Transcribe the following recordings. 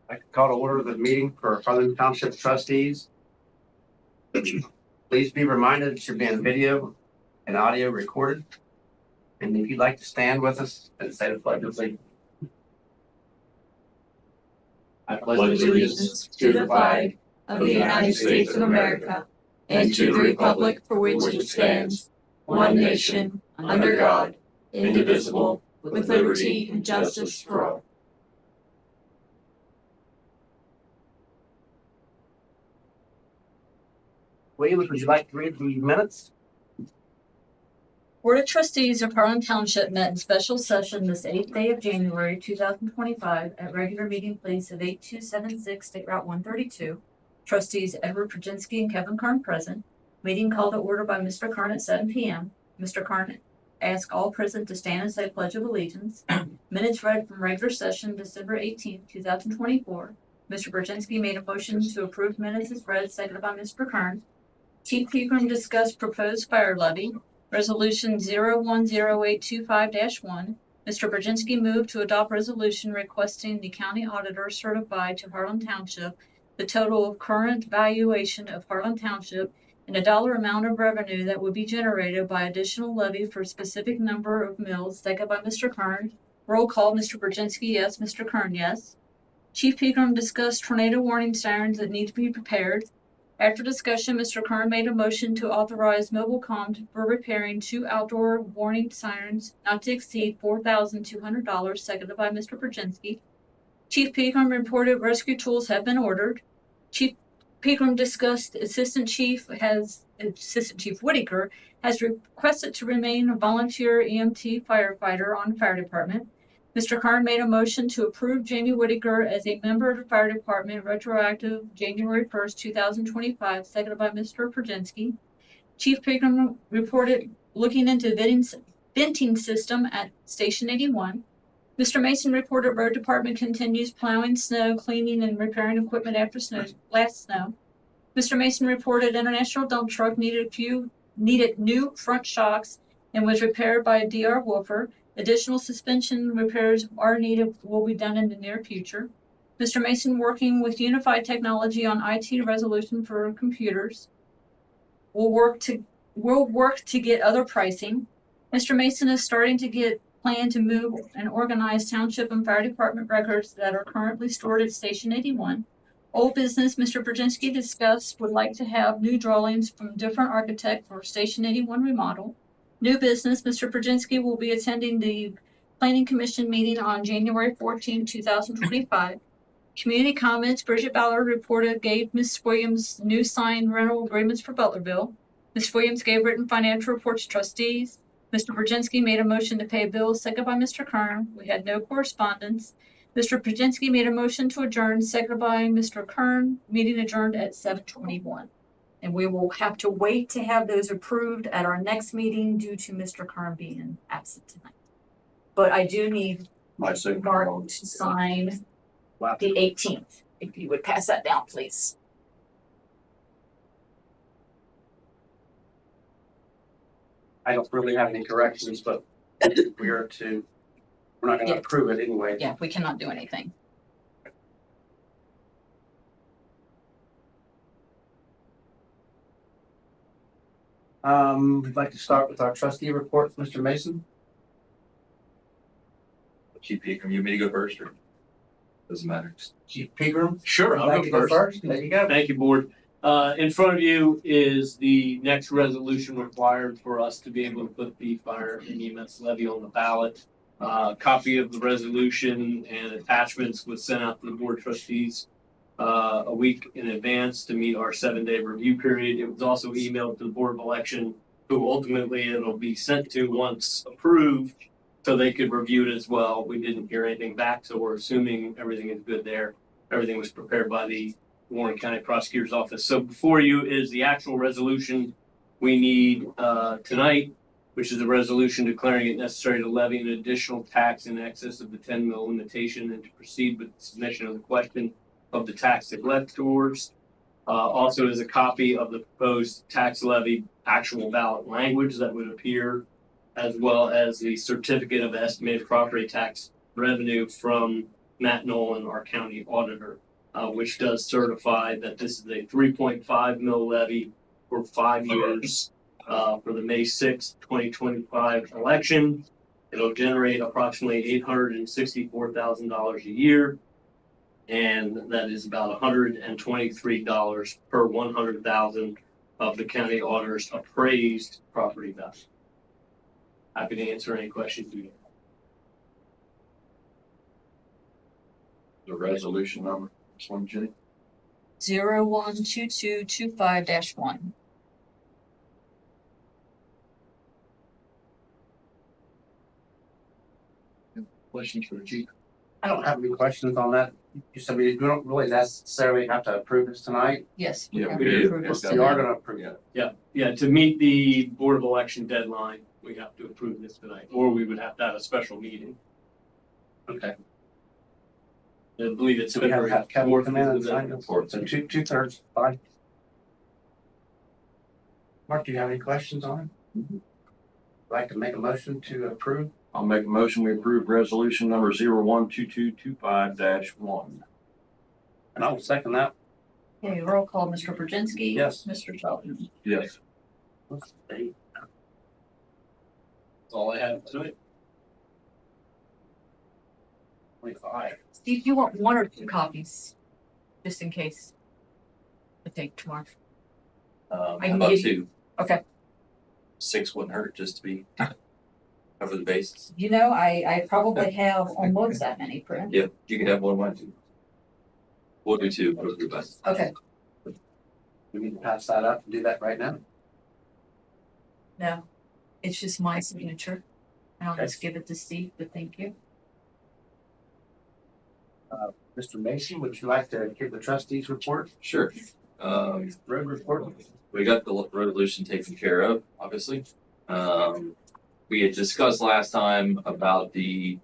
I call to order the meeting for Harlan Township trustees. Please be reminded it should be on video and audio recorded. And if you'd like to stand with us and say the pledge of allegiance. I pledge allegiance to the flag of the United States of America and to the republic for which it stands, one nation, under God, indivisible, with liberty and justice for all. Williams, would you like to read the minutes? Board of Trustees of Harlan Township met in special session this 8th day of January 2025 at regular meeting place of 8276 State Route 132. Trustees Edward Prudzinski and Kevin Karn present. Meeting called to order by Mr. Karn at 7 p.m. Mr. Karn asked all present to stand and say Pledge of Allegiance. Minutes read from regular session December 18, 2024. Mr. Prudzinski made a motion to approve minutes as read, seconded by Mr. Karn. Chief Pegram discussed proposed fire levy. Resolution 010825-1. Mr. Brzezinski moved to adopt resolution requesting the county auditor certify to Harlan Township the total of current valuation of Harlan Township and a dollar amount of revenue that would be generated by additional levy for a specific number of mills. Seconded by Mr. Kern. Roll call, Mr. Brzezinski, yes. Mr. Kern, yes. Chief Pegram discussed tornado warning sirens that need to be prepared. After discussion, Mr. Kern made a motion to authorize Mobilecom for repairing 2 outdoor warning sirens not to exceed $4,200, seconded by Mr. Brzezinski. Chief Pegram reported rescue tools have been ordered. Chief Pegram discussed Assistant Chief Whitaker has requested to remain a volunteer EMT firefighter on the fire department. Mr. Karn made a motion to approve Jamie Whitaker as a member of the fire department retroactive January 1st, 2025, seconded by Mr. Prudzinski. Chief Pegram reported looking into venting system at Station 81. Mr. Mason reported road department continues plowing snow, cleaning, and repairing equipment after last snow. Mr. Mason reported international dump truck needed new front shocks and was repaired by a DR Wolfer. Additional suspension repairs are needed, will be done in the near future. Mr. Mason working with Unified Technology on IT resolution for computers. We'll work to get other pricing. Mr. Mason is starting to get plan to move and organize township and fire department records that are currently stored at Station 81. Old business, Mr. Brzezinski discussed would like to have new drawings from different architect for Station 81 remodel. New business, Mr. Brzezinski will be attending the Planning Commission meeting on January 14, 2025. Community comments, Bridget Ballard reported gave Ms. Williams new signed rental agreements for Butlerville. Ms. Williams gave written financial reports to trustees. Mr. Brzezinski made a motion to pay bills, seconded by Mr. Kern. We had no correspondence. Mr. Brzezinski made a motion to adjourn, seconded by Mr. Kern. Meeting adjourned at 7:21. And we will have to wait to have those approved at our next meeting due to Mr. Kern being absent tonight. But I do need Mark to sign the 18th. If you would pass that down, please. I don't really have any corrections, but we're not going to approve it anyway. Yeah, we cannot do anything. We'd like to start with our trustee reports, Mr. Mason. Chief Pegram, you want me to go first, or doesn't matter? Chief Pegram. Sure, I'll go first. There you go. Thank you, board. In front of you is the next resolution required for us to be able to put the fire and EMS levy on the ballot. Copy of the resolution and attachments was sent out to the board of trustees a week in advance to meet our 7-day review period. It was also emailed to the Board of Election, who ultimately it'll be sent to once approved, so they could review it as well. We didn't hear anything back, so we're assuming everything is good there. Everything was prepared by the Warren County Prosecutor's Office. So before you is the actual resolution we need tonight, which is a resolution declaring it necessary to levy an additional tax in excess of the 10 mil limitation and to proceed with the submission of the question of the tax electors. Also is a copy of the proposed tax levy actual ballot language that would appear, as well as the certificate of estimated property tax revenue from Matt Nolan, our county auditor, which does certify that this is a 3.5 mil levy for 5 years for the May 6th, 2025 election. It'll generate approximately $864,000 a year, and that is about $123 per 100,000 of the county auditor's appraised property value. Happy to answer any questions you have. The resolution number, this one, Jenny? 012225-1. Questions for the chief? I don't have any questions on that. You said we don't really necessarily have to approve this tonight. Yes. Yeah, have we to do. approve this. We are gonna approve it. Yeah, to meet the Board of Election deadline, we have to approve this tonight, or we would have to have a special meeting. Okay. I believe it's So we have to have Kevin February come in and 4th. sign it. So two-thirds, fine. Mark, do you have any questions on it? Like to make a motion to approve? I'll make a motion, we approve resolution number 012225-1. And I will second that. Okay, roll call, Mr. Brzezinski. Yes. Mr. Shelton. Yes. What's the date? That's all I have tonight. 25. Steve, do you want 1 or 2 copies? Just in case. I take tomorrow. I can About give 2. Okay. 6 wouldn't hurt just to be cover the bases. You know, I probably have almost that many prints. Yep, you can have one of mine too. We'll do 2. We'll do best. Okay. We need to pass that up and do that right now. No, it's just my signature. And I'll Okay. just give it to Steve, but thank you. Mr. Mason, would you like to give the trustees report, Sure. road report? We got the resolution taken care of, obviously. We had discussed last time about the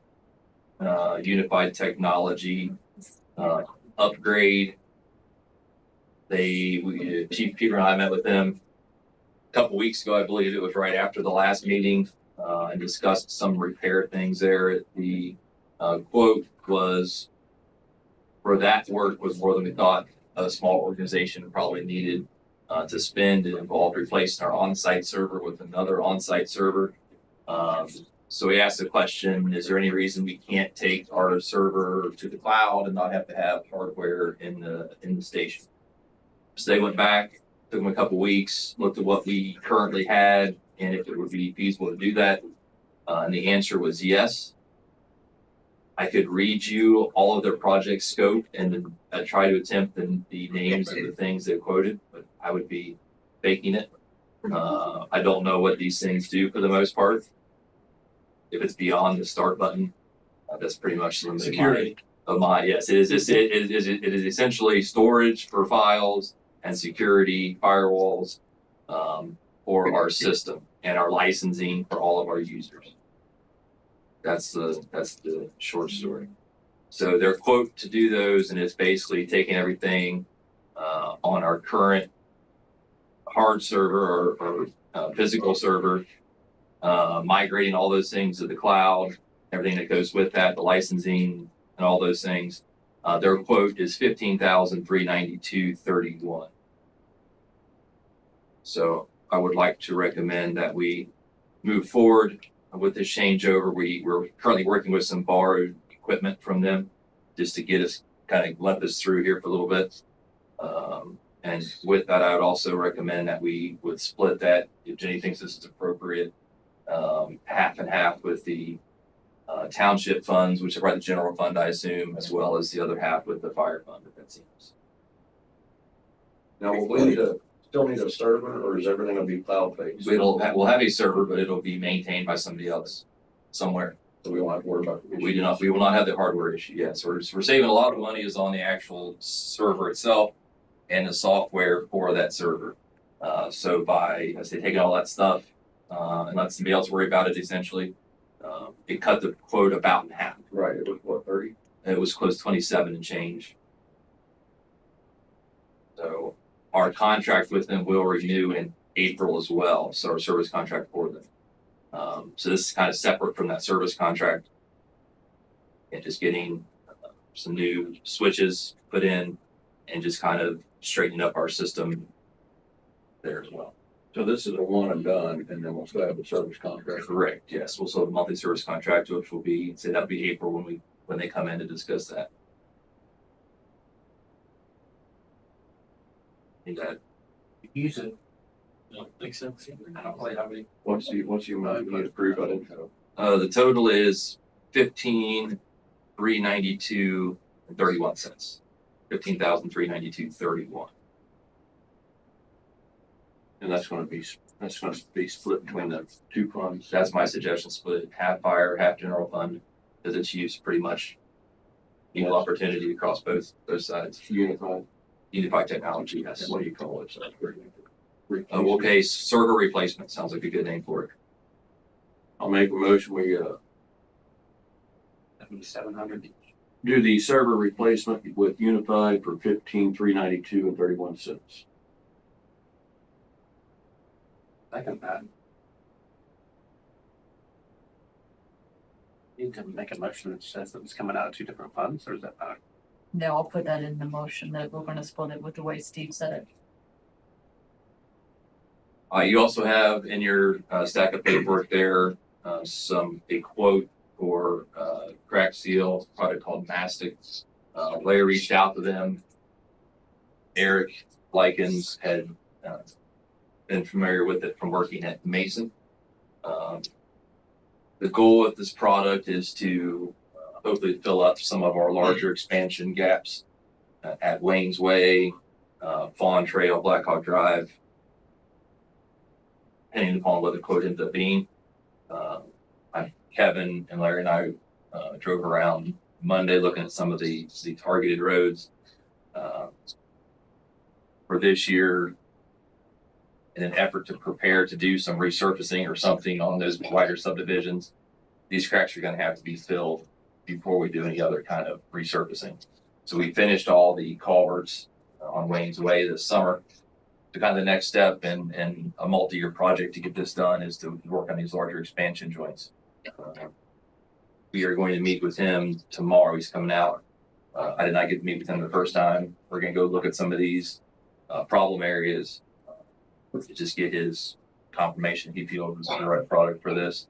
unified technology upgrade. Chief Peter and I met with them a couple weeks ago. I believe it was right after the last meeting, and discussed some repair things there. The quote was for that work was more than we thought a small organization probably needed to spend. It involved replacing our on-site server with another on-site server. So we asked the question, is there any reason we can't take our server to the cloud and not have to have hardware in the station? So they went back, took them a couple weeks, looked at what we currently had and if it would be feasible to do that. And the answer was yes. I could read you all of their project scope and then try to attempt the names of the things they quoted, but I would be faking it. I don't know what these things do for the most part. If it's beyond the start button, that's pretty much the limit Security. of my, yes, it is essentially storage for files and security firewalls for our system and our licensing for all of our users. That's the short story. So their quote to do those, and it's basically taking everything on our current hard server or physical server, migrating all those things to the cloud, everything that goes with that, the licensing and all those things. Their quote is $15,392.31. So I would like to recommend that we move forward with this changeover. We're currently working with some borrowed equipment from them just to get us kind of let us through here for a little bit. And with that, I would also recommend that we would split that, if Jenny thinks this is appropriate, half and half with the township funds, which are right the general fund, I assume, as well as the other half with the fire fund, if that seems. Now, will we still need a server, or is everything gonna be cloud-based? We'll have a server, but it'll be maintained by somebody else somewhere. So we won't have to worry about it. We will not have the hardware issue yet. So we're saving a lot of money is on the actual server itself and the software for that server. So by, I say, taking all that stuff and let somebody else worry about it, essentially, it cut the quote about in half. Right, it was what, 30? It was close to 27 and change. So our contract with them will renew in April as well. So our service contract for them. So this is kind of separate from that service contract and just getting some new switches put in, and just kind of straightening up our system there as well. So this is a one and done, and then we'll still have a service contract. Correct, yes. We'll still have a monthly service contract, which will be, say that'll be April when they come in to discuss that. I think that Use it. No, makes sense. I don't really have any. Once you might approve, I didn't know. the total is 15,392 and 31 cents. 15,392.31. And that's gonna be split between the two funds. That's my suggestion, split half fire, half general fund, because it's used pretty much equal opportunity across both sides. Unified technology, yes. And what do you call it? So Okay, server replacement sounds like a good name for it. I'll make a motion, we, 7,700. do the server replacement with Unified for 15,392 and 31 cents. Second that. Need to make a motion that says that it's coming out of two different funds, or is that not? No, I'll put that in the motion that we're gonna split it with the way Steve said it. You also have in your stack of paperwork there a quote for crack seal product called Mastic. Larry reached out to them. Eric Likens had been familiar with it from working at Mason. The goal of this product is to hopefully fill up some of our larger expansion gaps at Wayne's Way, Fawn Trail, Black Hawk Drive, depending upon what the quote ends up being. Kevin and Larry and I drove around Monday looking at some of the targeted roads for this year in an effort to prepare to do some resurfacing or something on those wider subdivisions. These cracks are going to have to be filled before we do any other kind of resurfacing. So we finished all the culverts on Wayne's Way this summer. The kind of the next step in a multi-year project to get this done is to work on these larger expansion joints. We are going to meet with him tomorrow. He's coming out. I did not get to meet with him the first time. We're going to go look at some of these problem areas to just get his confirmation he feels is the right product for this.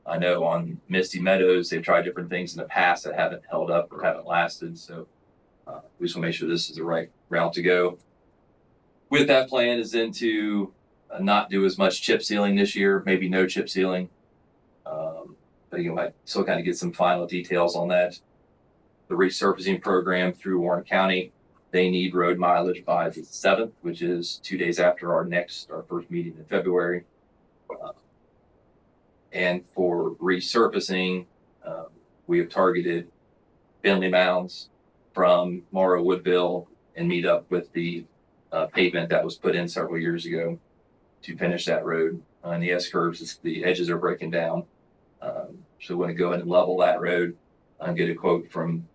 I know on Misty Meadows, they've tried different things in the past that haven't held up or haven't lasted. So we just want to make sure this is the right route to go. With that plan is then to not do as much chip sealing this year, maybe no chip sealing. But you might still kind of get some final details on that. The resurfacing program through Warren County, they need road mileage by the 7th, which is 2 days after our first meeting in February. And for resurfacing, we have targeted Bentley Mounds from Morrow Woodville and meet up with the pavement that was put in several years ago to finish that road. On the S-curves, the edges are breaking down. So we're going to go in and level that road and get a quote from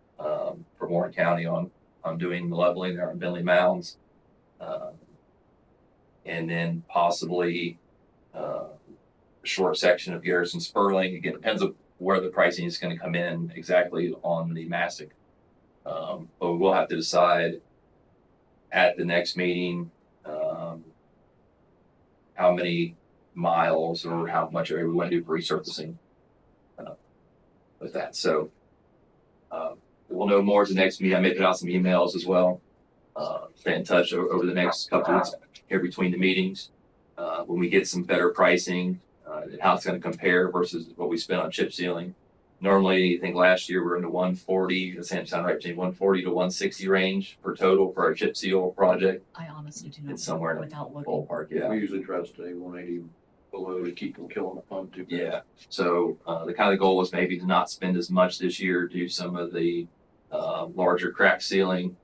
Warren County on doing the leveling there on Bentley Mounds. And then possibly a short section of Garrison Sperling. Again, it depends on where the pricing is going to come in exactly on the Mastic. But we will have to decide at the next meeting how many miles or how much we want to do for resurfacing with that. So we'll know more at the next meeting. I may put out some emails as well. Stay in touch over the next couple of weeks here between the meetings. When we get some better pricing, how it's going to compare versus what we spent on chip sealing. Normally, I think last year we were in the 140, the same sound right, between 140 to 160 range for total for our chip seal project. I honestly do not It's somewhere in the without looking. ballpark, yeah. We usually try to stay 180 below to keep them killing the fund too. Yeah. So the kind of goal was maybe to not spend as much this year, do some of the larger crack sealing,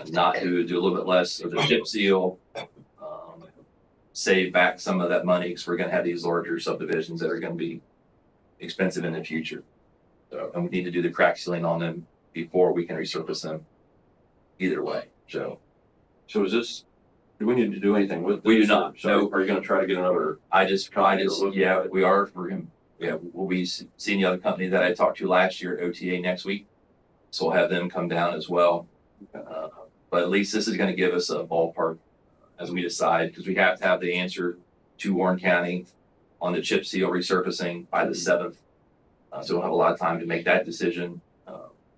not do a little bit less of the chip seal, save back some of that money because we're going to have these larger subdivisions that are going to be expensive in the future. So, and we need to do the crack sealing on them before we can resurface them either way. So is this, do we need to do anything with this? We do not. So No. are you going to try to get another? yeah, we are for him. Yeah, we'll be seeing the other company that I talked to last year at OTA next week. So we'll have them come down as well. But at least this is going to give us a ballpark as we decide, because we have to have the answer to Warren County on the chip seal resurfacing by the 7th. So we'll have a lot of time to make that decision.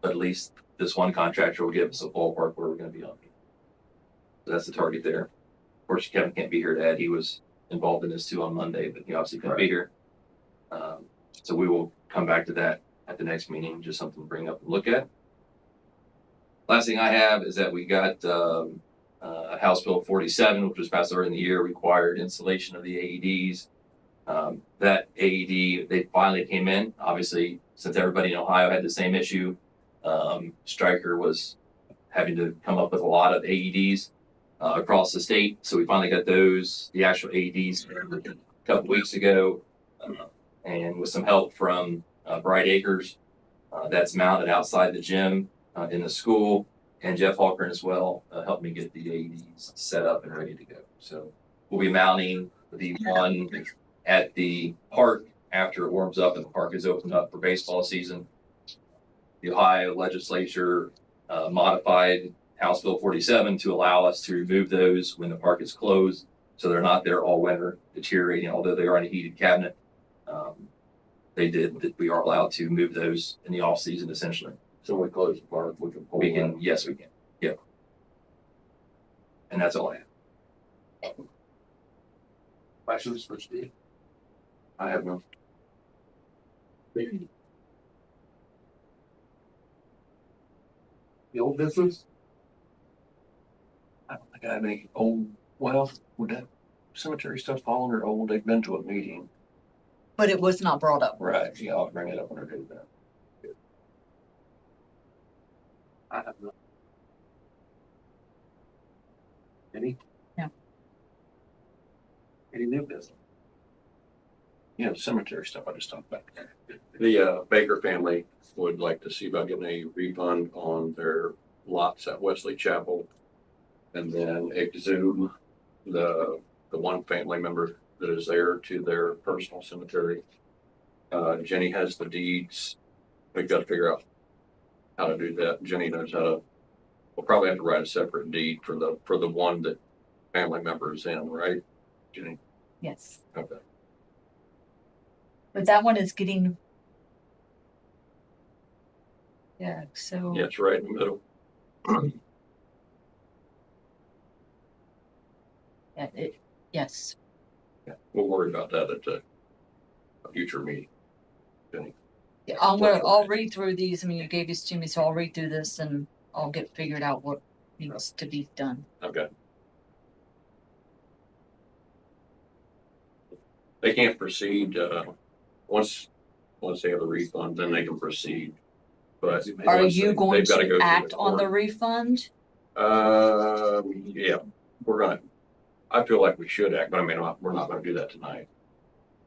But at least this one contractor will give us a ballpark where we're going to be on. So that's the target there. Of course, Kevin can't be here to add. He was involved in this too on Monday, but he obviously couldn't be here. So we will come back to that at the next meeting, just something to bring up and look at. Last thing I have is that we got House Bill 47, which was passed earlier in the year, required installation of the AEDs. That AED, they finally came in. Obviously, since everybody in Ohio had the same issue, Stryker was having to come up with a lot of AEDs across the state. So we finally got those, the actual AEDs a couple weeks ago. And with some help from Bright Acres, that's mounted outside the gym in the school. And Jeff Hawkern as well helped me get the AEDs set up and ready to go. So we'll be mounting the one at the park after it warms up and the park is opened up for baseball season. The Ohio legislature modified House Bill 47 to allow us to remove those when the park is closed, so they're not there all winter deteriorating, although they are in a heated cabinet. They did that. We are allowed to move those in the off season essentially. So we close the park, we can pull We them. can, yes, we can. Yep. And that's all I have. Questions for Steve? I have no. The old business? I don't think I have any old, well, would that cemetery stuff fall under old? They've been to a meeting. But it was not brought up. Right, yeah, I'll bring it up when I do that. I have not. Any? No. Any new business? Yeah, the cemetery stuff I just talked about. The Baker family would like to see about getting a refund on their lots at Wesley Chapel. And then exhume the one family member that is there to their personal cemetery. Jenny has the deeds. We've got to figure out how to do that. Jenny knows how to, we'll probably have to write a separate deed for the one that family member is in, right, Jenny? Yes. Okay. But that one is getting. Yeah, so. Yeah, it's right in the middle. Yeah, yes. Yeah, we'll worry about that at a future meeting. Jenny. Yeah, I'll read through these. I mean, you gave these to me, so I'll read through this and I'll get figured out what needs to be done. Okay. They can't proceed, once they have a refund, then they can proceed. But Are once you going they've gotta go to through act on the court. refund? Yeah, I feel like we should act, but I mean, we're not gonna do that tonight.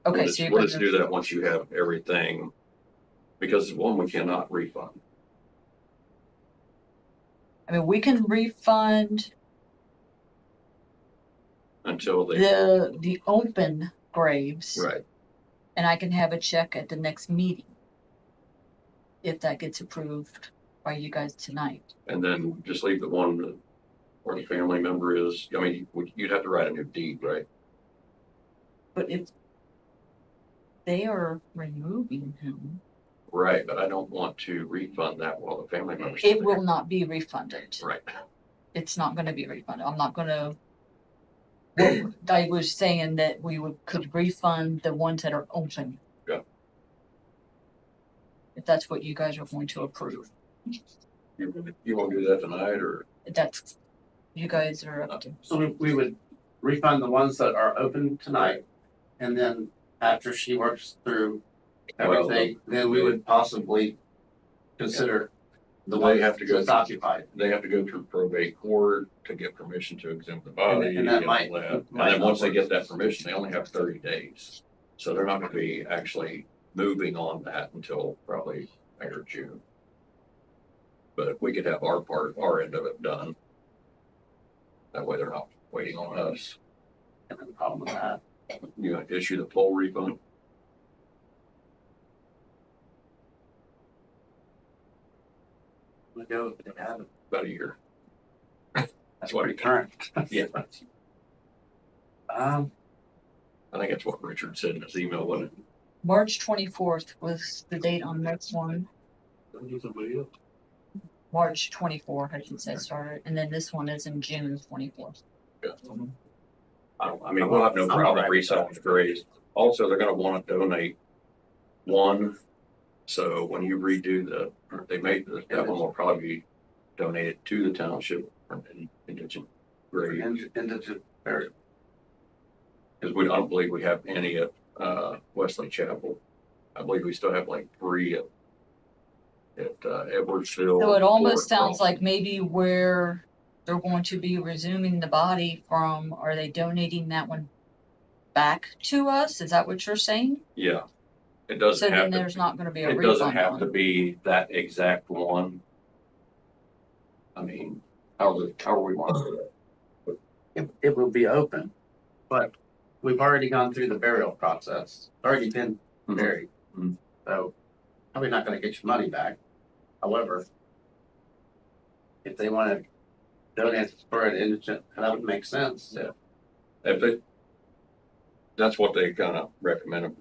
Okay, so you're We'll going just do that once you have everything, because one, we cannot refund. I mean, we can refund Until they. the open graves. Right, And I can have a check at the next meeting. If that gets approved by you guys tonight. and then just leave the one where the family member is, I mean, you'd have to write a new deed, right? But if they are removing him, Right, but I don't want to refund that while the family member's. it will not be refunded. Right, It's not gonna be refunded. I'm not gonna. I was saying that we could refund the ones that are open. Yeah. If that's what you guys are going to approve. you won't do that tonight, or? That's, you guys are up to. So we would refund the ones that are open tonight, and then after she works through everything, then we would possibly consider the They ones have to go that's occupied. They have to go through probate court to get permission to exempt the body. And that all might And not then once they work. get that permission, they only have 30 days. So they're not gonna be actually moving on that until probably May or June. But if we could have our end of it done, that way they're not waiting on us. And then the problem with that. You know, issue the full refund. We go, they have it. about a year. That's what he Current. Yeah, Um, I think that's what Richard said in his email, wasn't it? March 24th was the date on this one. Don't do somebody else. March 24th, I should say, started, and then this one is in June 24th. Yeah. I mean, we'll have no problem reselling the graves. Also, they're gonna wanna donate one. So when you redo or they made, that one will probably be donated to the township for an indigent grave. Indigent burial. Because I don't believe we have any at, Wesley Chapel. I believe we still have like 3 at Edwardsville. So it almost Fort sounds like Crossing. maybe where they're going to be resuming the body from, are they donating that one back to us? Is that what you're saying? Yeah. It So doesn't then have to, there's not gonna be a it doesn't refund have to on. be that exact one. I mean, however we want to do it. It will be open, but we've already gone through the burial process, already been Mhm. buried. Mhm. So probably not gonna get your money back. However, if they wanna donate for an indigent, that would make sense. Yeah. If they, that's what they kind of recommended.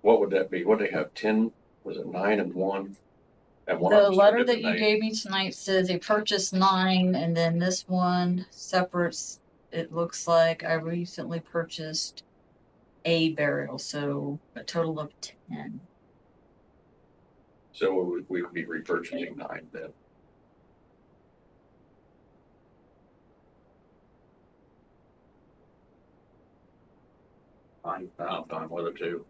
What would that be? What they have, 10, was it 9 and 1? And one of The them's got a letter that different you name. gave me tonight says they purchased 9, and then this one separates, it looks like I recently purchased a burial, so a total of 10. So we would be repurchasing 9 then. Fine, I'm fine with it too.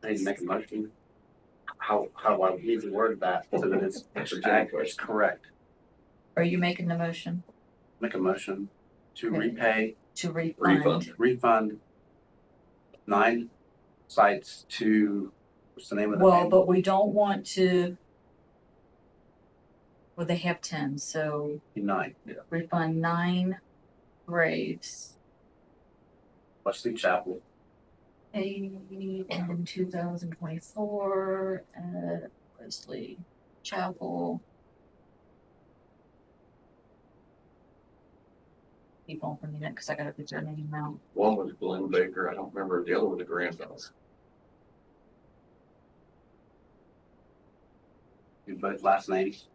I need to make a motion. How do I need to word that so that it's That's a Jenny question. correct? Are you making the motion Make a motion to Okay. repay, to refund? refund 9 sites to, what's the name of the Well, family? but we don't want to, well, they have 10, so 9, refund 9 graves. Wesley Chapel. Paid in 2024 at Wesley Chapel. Keep on for a minute, because I gotta put their name out. One was Glenn Baker. I don't remember. The other was the granddaughter. Do both last names.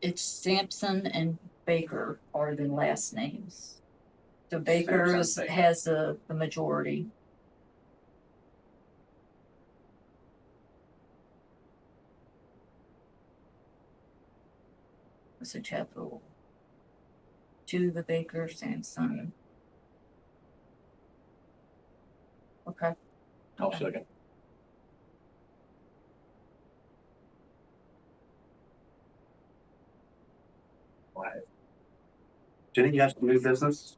It's Sampson and Baker are the last names. So Baker Sampson, Baker. has the majority. So Chapel to the Baker, Sampson. Okay. I'll second. Jenny, you have some new business?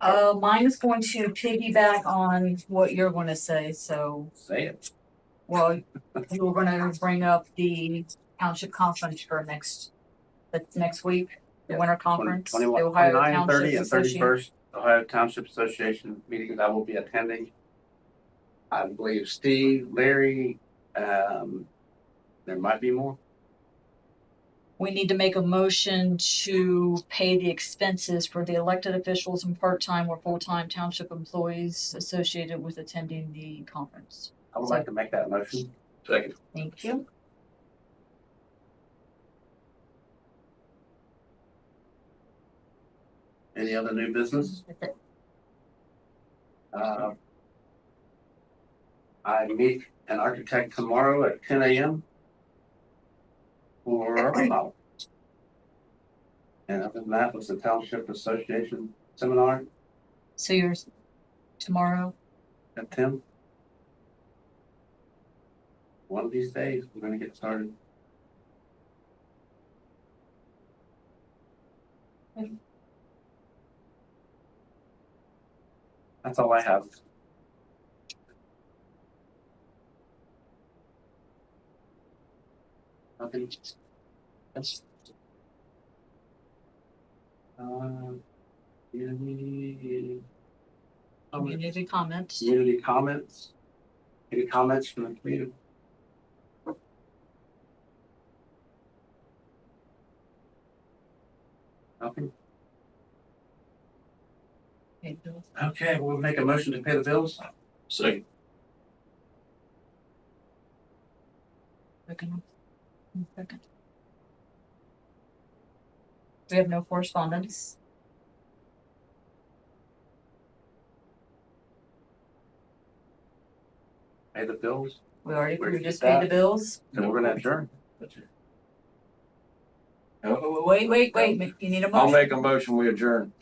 Mine is going to piggyback on what you're gonna say, so, Say it. well, you were gonna bring up the township conference for next week, the Yes, winter conference, the 21, Ohio 29, Township 30, and Association. 31st, Ohio Township Association meetings I will be attending. I believe Steve, Larry, there might be more. We need to make a motion to pay the expenses for the elected officials and part-time or full-time township employees associated with attending the conference. I would like to make that motion. Second. Thank you. Any other new business? I meet an architect tomorrow at 10 a.m. for a remodel. And other than that was the Township Association seminar So yours tomorrow? at 10. One of these days, we're gonna get started. That's all I have. Nothing. That's. Yeah. Community comments. Community comments? Any comments from the community? Nothing? Okay, Bill. Okay, we'll make a motion to pay the bills. Second. Second. Second. We have no correspondence. Pay the bills, We just paid the bills. and we're gonna adjourn. Wait, you need a motion. I'll make a motion, we adjourn.